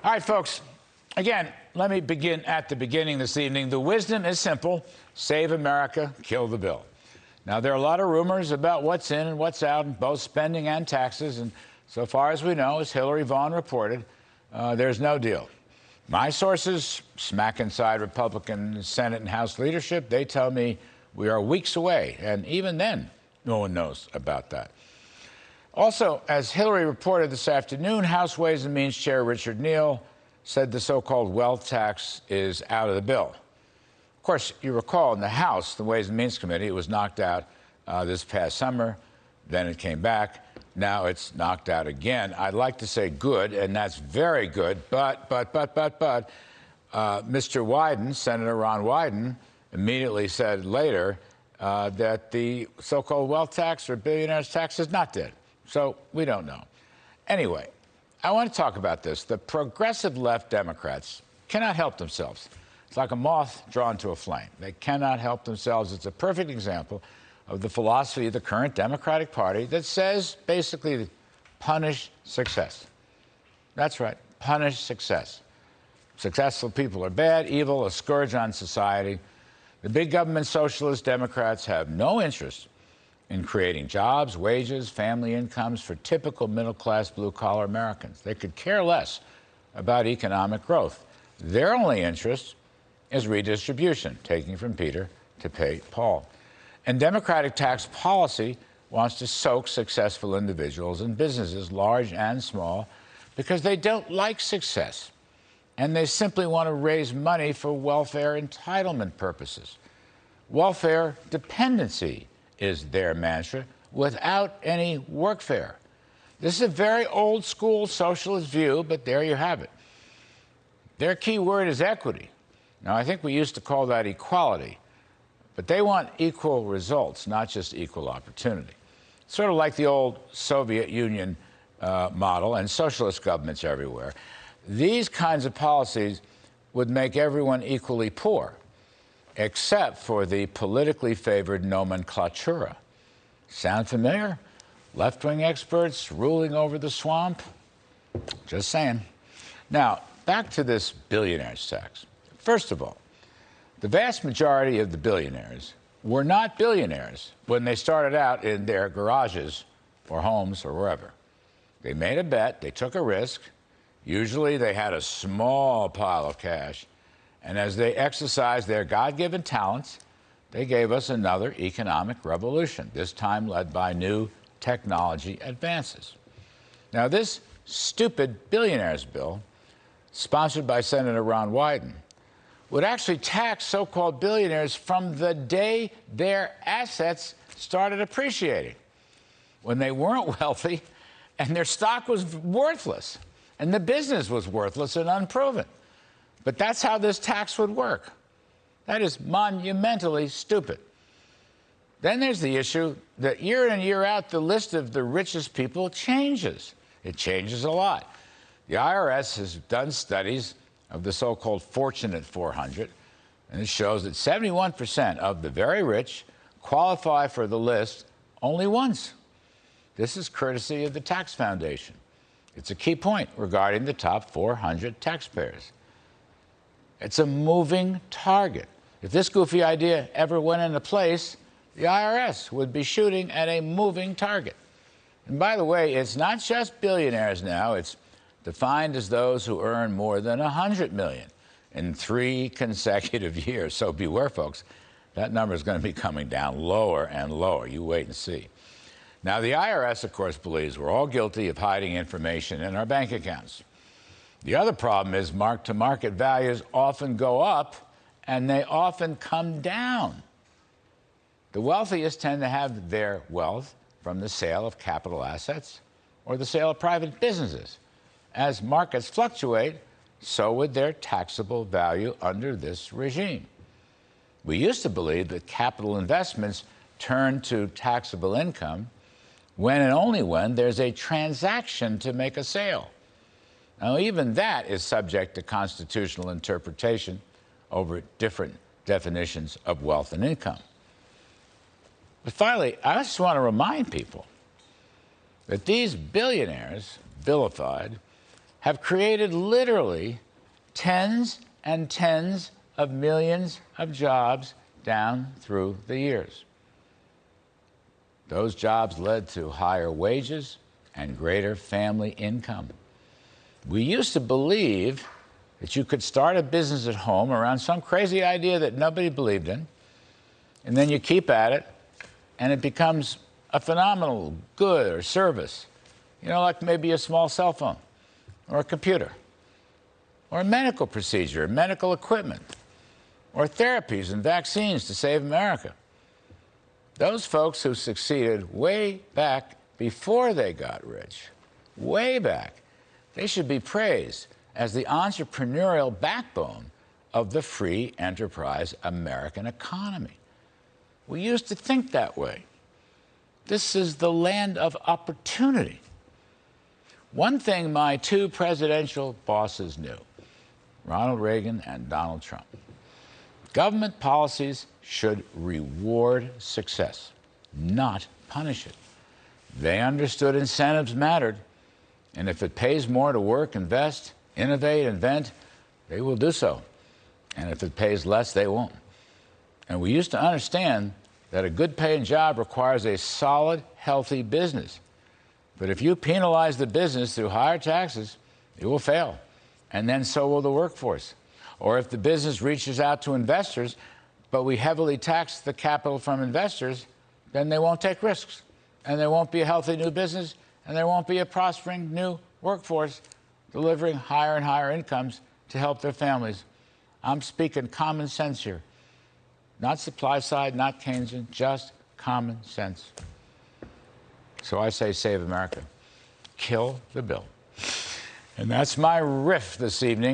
All right, folks. Again, let me begin at the beginning this evening. The wisdom is simple. Save America, kill the bill. Now, there are a lot of rumors about what's in and what's out in both spending and taxes. And so far as we know, as Hillary Vaughn reported, there's no deal. My sources, smack inside Republican Senate and House leadership, they tell me we are weeks away. And even then, no one knows about that. Also, as Hillary reported this afternoon, House Ways and Means Chair Richard Neal said the so-called wealth tax is out of the bill. Of course, you recall in the House, the Ways and Means Committee, it was knocked out this past summer. Then it came back. Now it's knocked out again. I'd like to say good, and that's very good, but, Mr. Wyden, Senator Ron Wyden, immediately said later that the so-called wealth tax or billionaires tax is not dead. So we don't know. Anyway, I want to talk about this. The progressive left Democrats cannot help themselves. It's like a moth drawn to a flame. They cannot help themselves. It's a perfect example of the philosophy of the current Democratic Party that says basically punish success. That's right, punish success. Successful people are bad, evil, a scourge on society. The big government socialist Democrats have no interest in creating jobs, wages, family incomes for typical middle-class blue-collar Americans. They could care less about economic growth. Their only interest is redistribution, taking from Peter to pay Paul. And Democratic tax policy wants to soak successful individuals and businesses, large and small, because they don't like success. And they simply want to raise money for welfare entitlement purposes. Welfare dependency is their mantra, without any workfare. This is a very old school socialist view, but there you have it. Their key word is equity. Now, I think we used to call that equality, but they want equal results, not just equal opportunity. Sort of like the old Soviet Union model and socialist governments everywhere. These kinds of policies would make everyone equally poor, except for the politically favored nomenclatura. Sound familiar? Left-wing experts ruling over the swamp? Just saying. Now, back to this billionaires tax. First of all, the vast majority of the billionaires were not billionaires when they started out in their garages or homes or wherever. They made a bet, they took a risk. Usually they had a small pile of cash. And as they exercised their God-given talents, they gave us another economic revolution, this time led by new technology advances. Now, this stupid billionaires bill, sponsored by Senator Ron Wyden, would actually tax so-called billionaires from the day their assets started appreciating, when they weren't wealthy and their stock was worthless and the business was worthless and unproven. But that's how this tax would work. That is monumentally stupid. Then there's the issue that year in and year out, the list of the richest people changes. It changes a lot. The IRS has done studies of the so-called Fortunate 400, and it shows that 71% of the very rich qualify for the list only once. This is courtesy of the Tax Foundation. It's a key point regarding the top 400 taxpayers. It's a moving target. If this goofy idea ever went into place, the IRS would be shooting at a moving target. And by the way, it's not just billionaires now. It's defined as those who earn more than $100 million in 3 consecutive years. So beware, folks. That number is going to be coming down lower and lower. You wait and see. Now, the IRS, of course, believes we're all guilty of hiding information in our bank accounts. The other problem is mark-to-market values often go up, and they often come down. The wealthiest tend to have their wealth from the sale of capital assets or the sale of private businesses. As markets fluctuate, so would their taxable value under this regime. We used to believe that capital investments turn to taxable income when and only when there's a transaction to make a sale. Now, even that is subject to constitutional interpretation over different definitions of wealth and income. But finally, I just want to remind people that these billionaires, vilified, have created literally tens and tens of millions of jobs down through the years. Those jobs led to higher wages and greater family income. We used to believe that you could start a business at home around some crazy idea that nobody believed in, and then you keep at it, and it becomes a phenomenal good or service, like maybe a small cell phone or a computer or a medical procedure, medical equipment, or therapies and vaccines to save America. Those folks who succeeded way back before they got rich, way back, they should be praised as the entrepreneurial backbone of the free enterprise American economy. We used to think that way. This is the land of opportunity. One thing my two presidential bosses knew, Ronald Reagan and Donald Trump: government policies should reward success, not punish it. They understood incentives mattered, and if it pays more to work, invest, innovate, invent, they will do so. And if it pays less, they won't. And we used to understand that a good paying job requires a solid, healthy business. But if you penalize the business through higher taxes, it will fail. And then so will the workforce. Or if the business reaches out to investors, but we heavily tax the capital from investors, then they won't take risks. And there won't be a healthy new business, and there won't be a prospering new workforce delivering higher and higher incomes to help their families. I'm speaking common sense here. Not supply side, not Keynesian, just common sense. So I say save America. Kill the bill. And that's my riff this evening.